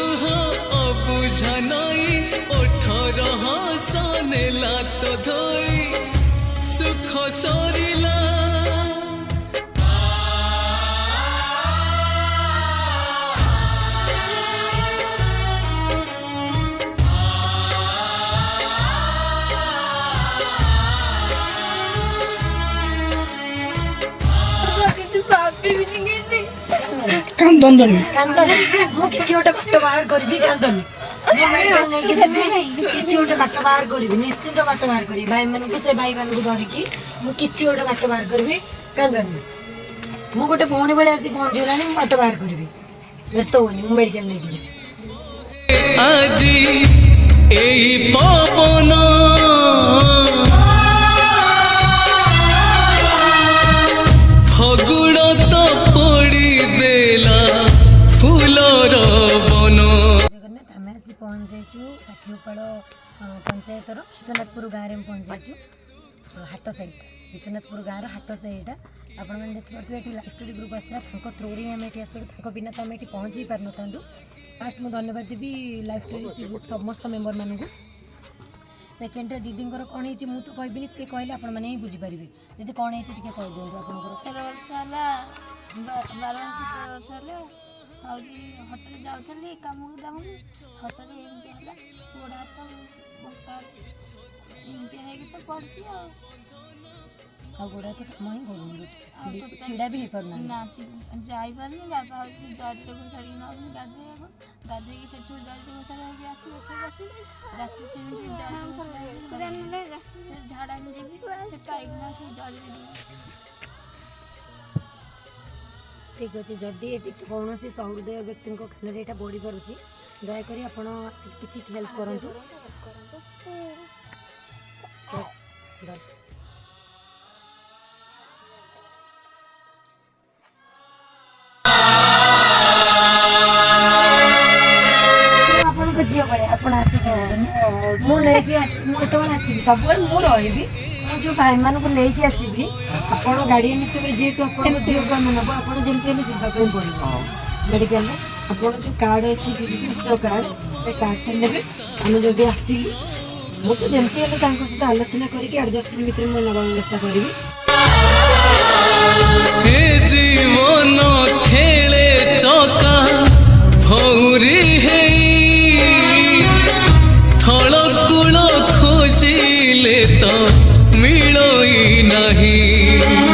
लुह अबुझा नई 18 सनेला तो धोई सुख सरिला कांदनी मु किछि ओटा बाट बाहर करबी कांदनी मु मेडिकल नै के देबी किछि ओटा बाट बाहर करबी निश्चित बाट बाहर करबी भाई मन को से भाई मन को धरि की मु किछि ओटा बाट बाहर करबी कांदनी मु गोटे फोन बेले आसी पहुंच गेलानी मु बाट बाहर करबी व्यस्त होनी मु मेडिकल नै के आजी एई पवन फगुण तो पड़ी देला फूलर बन जगन्नाथ आम आसी पहुँच जाइछु साखीपाड़ पंचायतर विश्वनाथपुर गाँव में पहुँच जाइछु हाट साइड विश्वनाथपुर गाँव हाट साइड आपण मैंने देखिए ये लाइफ स्टोरी ग्रुप आसला थ्रू आम ये आसपा बिना तो आम ये पहुँची पार ना फास्ट मुझे धन्यवाद देवी लाइफ स्टोरी ग्रुप समस्त मेम्बर मानू सेकेंड दीदी कौन है मुझे तो कहबी सी कहले आपण मैंने ही बुझीपारे दीदी कौन है कह दिखाँ हटरे जाऊली कम दाम हटरे एमती है गोड़ हाथ बता एमती है तो पड़ती आ गोड़ हाथ कम ही करूँ छीड़ा भी पारना ना जापारे बाबा जरी घोषाड़ी नौनी गाधे गाधे से जरी घोषाड़ी आस बस राति से झाड़ा देवी कहीं से जरी ठीक अच्छे जदि ये कौन सहृदय व्यक्ति खान यहाँ बढ़ी पार्टी दयाकोरी आपण किसी हेल्प करूँ झील पड़े मुझे सब मु रही जो भाई मान को लेकिन आसबि आप गार्डियन हिसाब से जेहतु आप झील को आम नब आप जमी जावाई पड़ो मेडिकल आप जो कार्ड अच्छी स्वास्थ्य कार्ड से कार्ड ने आम जब आसिक मुझे जमी सहित आलोचना करके एडजस्टमेंट भितर मुझे नवा व्यवस्था करी जीवन खेले चका भौरी है थलकूल खोजिले तो मिलई नहीं।